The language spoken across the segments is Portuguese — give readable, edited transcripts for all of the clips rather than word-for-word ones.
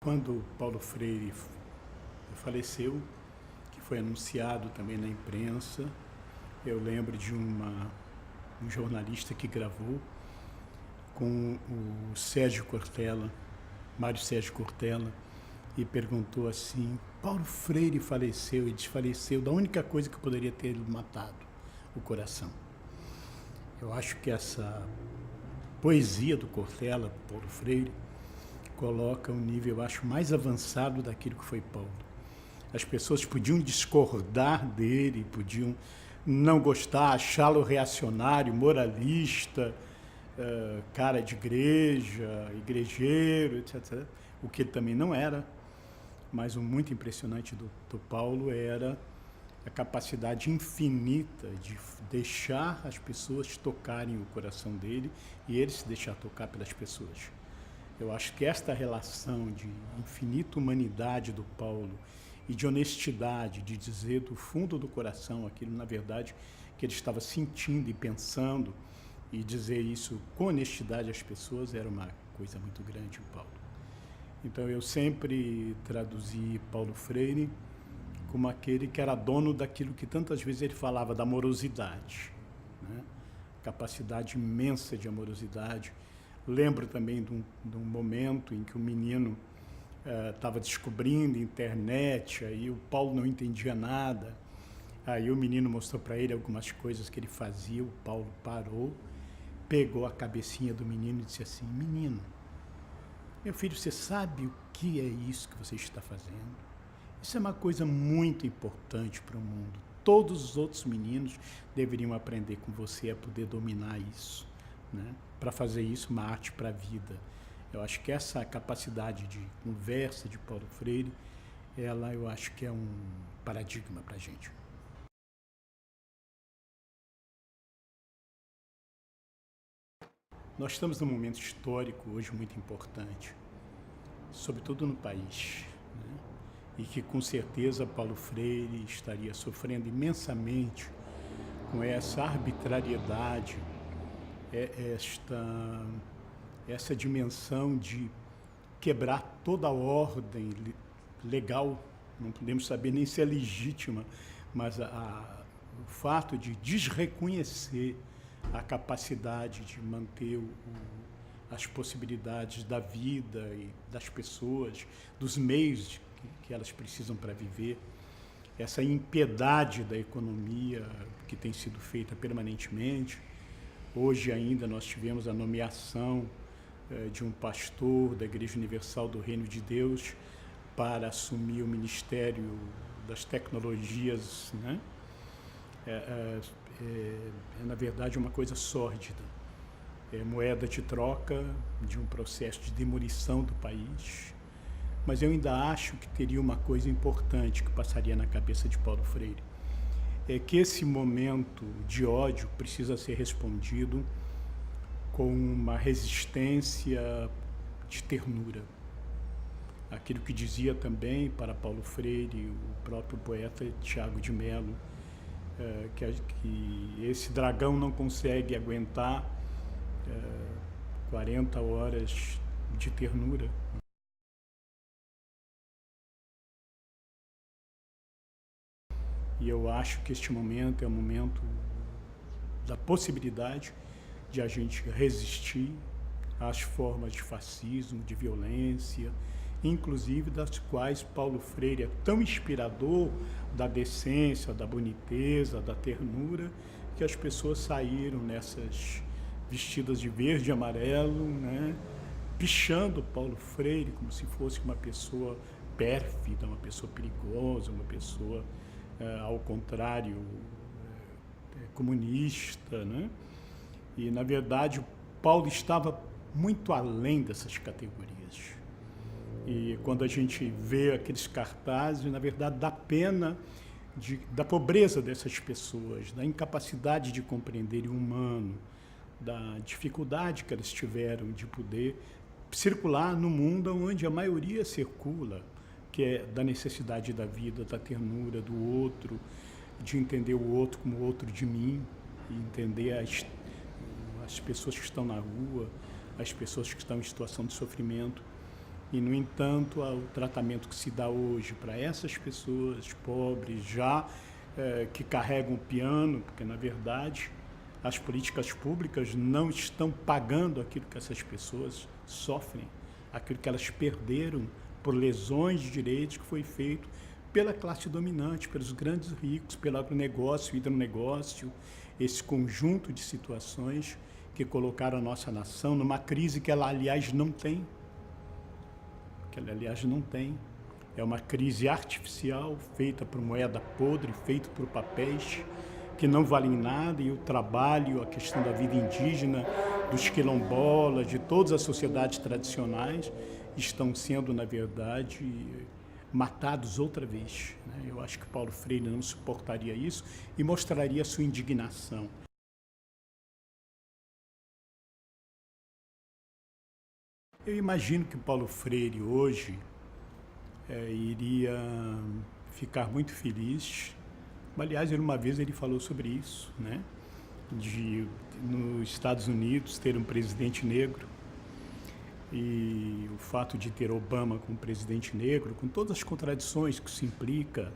Quando Paulo Freire faleceu, que foi anunciado também na imprensa, eu lembro de um jornalista que gravou com o Sérgio Cortella, Mário Sérgio Cortella, e perguntou assim: Paulo Freire faleceu, e desfaleceu da única coisa que poderia ter matado, o coração. Eu acho que essa poesia do Cortella, Paulo Freire, coloca um nível, eu acho, mais avançado daquilo que foi Paulo. As pessoas podiam discordar dele, podiam não gostar, achá-lo reacionário, moralista, cara de igreja, igrejeiro, etc. O que ele também não era. Mas o muito impressionante do Paulo era a capacidade infinita de deixar as pessoas tocarem o coração dele e ele se deixar tocar pelas pessoas. Eu acho que esta relação de infinita humanidade do Paulo e de honestidade, de dizer do fundo do coração aquilo, na verdade, que ele estava sentindo e pensando, e dizer isso com honestidade às pessoas, era uma coisa muito grande, o Paulo. Então, eu sempre traduzi Paulo Freire como aquele que era dono daquilo que tantas vezes ele falava, da amorosidade, né? Capacidade imensa de amorosidade. Lembro também de um momento em que o menino estava descobrindo internet, aí o Paulo não entendia nada, aí o menino mostrou para ele algumas coisas que ele fazia, o Paulo parou, pegou a cabecinha do menino e disse assim: menino, meu filho, você sabe o que é isso que você está fazendo? Isso é uma coisa muito importante para o mundo. Todos os outros meninos deveriam aprender com você a poder dominar isso, né? Para fazer isso uma arte para a vida. Eu acho que essa capacidade de conversa de Paulo Freire, ela eu acho que é um paradigma para a gente. Nós estamos num momento histórico hoje muito importante, sobretudo no país, né? E que com certeza Paulo Freire estaria sofrendo imensamente com essa arbitrariedade, essa dimensão de quebrar toda a ordem legal, não podemos saber nem se é legítima, mas o fato de desreconhecer a capacidade de manter as possibilidades da vida e das pessoas, dos meios que elas precisam para viver, essa impiedade da economia que tem sido feita permanentemente. Hoje ainda nós tivemos a nomeação de um pastor da Igreja Universal do Reino de Deus para assumir o Ministério das Tecnologias, né? Na verdade, uma coisa sórdida. É moeda de troca de um processo de demolição do país. Mas eu ainda acho que teria uma coisa importante que passaria na cabeça de Paulo Freire. É que esse momento de ódio precisa ser respondido com uma resistência de ternura. Aquilo que dizia também para Paulo Freire o próprio poeta Tiago de Mello, que esse dragão não consegue aguentar 40 horas de ternura. E eu acho que este momento é um momento da possibilidade de a gente resistir às formas de fascismo, de violência, inclusive das quais Paulo Freire é tão inspirador, da decência, da boniteza, da ternura, que as pessoas saíram nessas vestidas de verde e amarelo, né, pichando Paulo Freire como se fosse uma pessoa pérfida, uma pessoa perigosa, uma pessoa, ao contrário, comunista, né? E, na verdade, Paulo estava muito além dessas categorias. E quando a gente vê aqueles cartazes, na verdade, dá pena da pobreza dessas pessoas, da incapacidade de compreender o humano, da dificuldade que elas tiveram de poder circular no mundo onde a maioria circula, que é da necessidade da vida, da ternura do outro, de entender o outro como outro de mim, e entender as pessoas que estão na rua, as pessoas que estão em situação de sofrimento. E, no entanto, o tratamento que se dá hoje para essas pessoas pobres, já que carregam o piano, porque, na verdade, as políticas públicas não estão pagando aquilo que essas pessoas sofrem, aquilo que elas perderam por lesões de direitos que foi feito pela classe dominante, pelos grandes ricos, pelo agronegócio, hidronegócio, esse conjunto de situações que colocaram a nossa nação numa crise que ela, aliás, não tem. É uma crise artificial, feita por moeda podre, feita por papéis que não valem nada, e o trabalho, a questão da vida indígena, dos quilombolas, de todas as sociedades tradicionais, estão sendo, na verdade, matados outra vez, né? Eu acho que Paulo Freire não suportaria isso e mostraria sua indignação. Eu imagino que Paulo Freire hoje iria ficar muito feliz. Aliás, uma vez ele falou sobre isso, né? De nos Estados Unidos ter um presidente negro, e o fato de ter Obama como presidente negro, com todas as contradições que isso implica,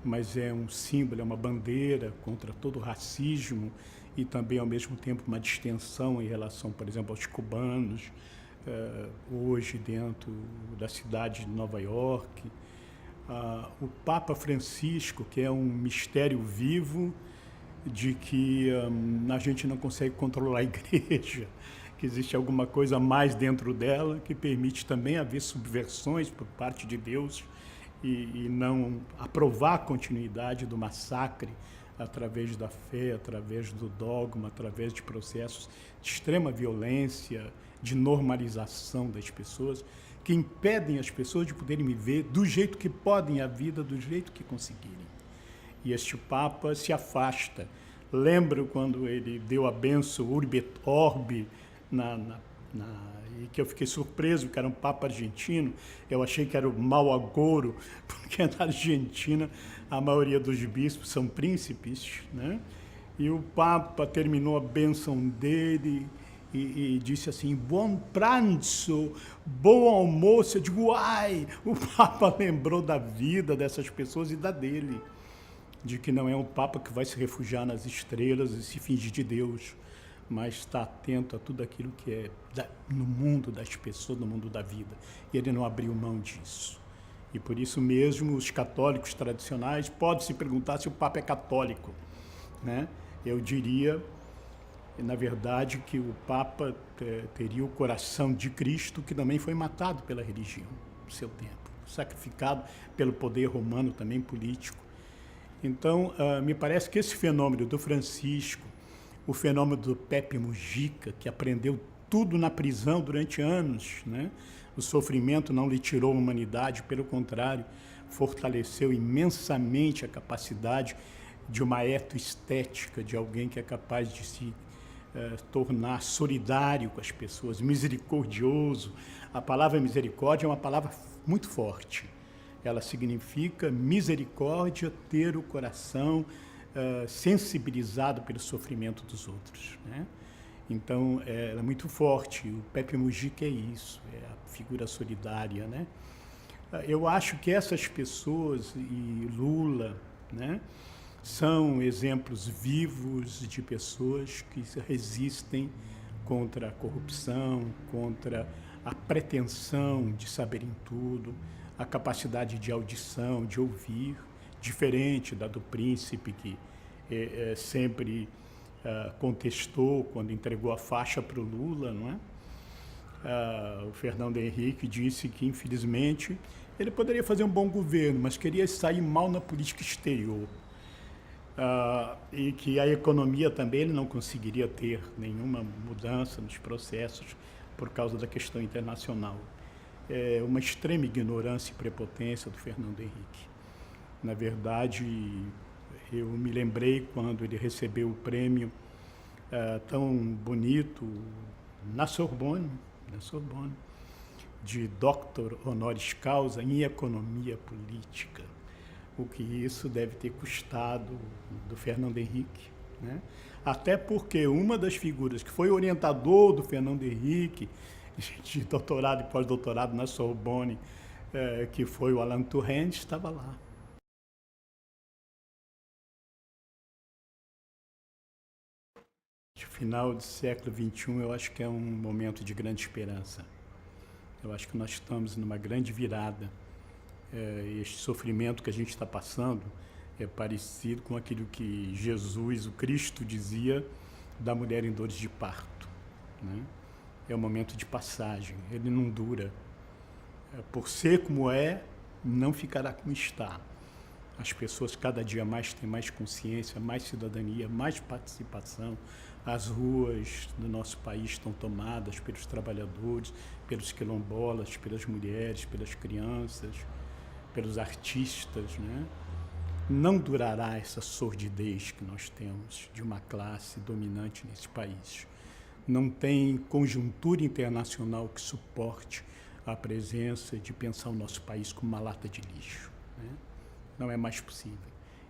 mas é um símbolo, é uma bandeira contra todo o racismo e também, ao mesmo tempo, uma distensão em relação, por exemplo, aos cubanos, hoje dentro da cidade de Nova York. O Papa Francisco, que é um mistério vivo de que a gente não consegue controlar a igreja, que existe alguma coisa a mais dentro dela que permite também haver subversões por parte de Deus e não aprovar a continuidade do massacre através da fé, através do dogma, através de processos de extrema violência, de normalização das pessoas, que impedem as pessoas de poderem viver do jeito que podem a vida, do jeito que conseguirem. E este Papa se afasta. Lembro quando ele deu a benção Urbi et Orbi, e que eu fiquei surpreso, que era um Papa argentino. Eu achei que era o mau agouro, porque na Argentina a maioria dos bispos são príncipes, né? E o Papa terminou a bênção dele e disse assim: bom pranzo, bom almoço. Eu digo, uai, o Papa lembrou da vida dessas pessoas e da dele, de que não é um Papa que vai se refugiar nas estrelas e se fingir de Deus, mas está atento a tudo aquilo que é no mundo das pessoas, no mundo da vida. E ele não abriu mão disso. E por isso mesmo os católicos tradicionais podem se perguntar se o Papa é católico, né? Eu diria, na verdade, que o Papa teria o coração de Cristo, que também foi matado pela religião no seu tempo, sacrificado pelo poder romano também político. Então, me parece que esse fenômeno do Francisco, o fenômeno do Pepe Mujica, que aprendeu tudo na prisão durante anos, né? O sofrimento não lhe tirou a humanidade, pelo contrário, fortaleceu imensamente a capacidade de uma etoestética, de alguém que é capaz de se tornar solidário com as pessoas, misericordioso. A palavra misericórdia é uma palavra muito forte. Ela significa misericórdia, ter o coração sensibilizado pelo sofrimento dos outros, né? Então, ela é muito forte. O Pepe Mujica é isso, é a figura solidária, né? Eu acho que essas pessoas, e Lula, né, são exemplos vivos de pessoas que resistem contra a corrupção, contra a pretensão de saberem tudo, a capacidade de audição, de ouvir, diferente da do príncipe, que sempre contestou quando entregou a faixa para o Lula, não é? O Fernando Henrique disse que, infelizmente, ele poderia fazer um bom governo, mas queria sair mal na política exterior. E que a economia também ele não conseguiria ter nenhuma mudança nos processos por causa da questão internacional. É uma extrema ignorância e prepotência do Fernando Henrique. Na verdade, eu me lembrei quando ele recebeu o prêmio tão bonito na Sorbonne, de Dr. honoris causa em economia política. O que isso deve ter custado do Fernando Henrique, né? Até porque uma das figuras que foi orientador do Fernando Henrique, de doutorado e pós-doutorado na Sorbonne, que foi o Alain Touraine, estava lá. O final do século XXI, eu acho que é um momento de grande esperança. Eu acho que nós estamos numa grande virada. Este sofrimento que a gente está passando é parecido com aquilo que Jesus, o Cristo, dizia da mulher em dores de parto, né? É um momento de passagem, ele não dura. Por ser como é, não ficará como está. As pessoas cada dia mais têm mais consciência, mais cidadania, mais participação. As ruas do nosso país estão tomadas pelos trabalhadores, pelos quilombolas, pelas mulheres, pelas crianças, pelos artistas, né? Não durará essa sordidez que nós temos de uma classe dominante nesse país. Não tem conjuntura internacional que suporte a presença de pensar o nosso país como uma lata de lixo, né? Não é mais possível.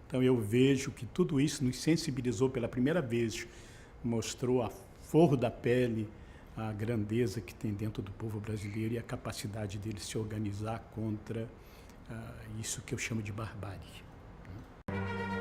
Então eu vejo que tudo isso nos sensibilizou pela primeira vez, mostrou a flor da pele a grandeza que tem dentro do povo brasileiro e a capacidade dele se organizar contra isso que eu chamo de barbárie, né?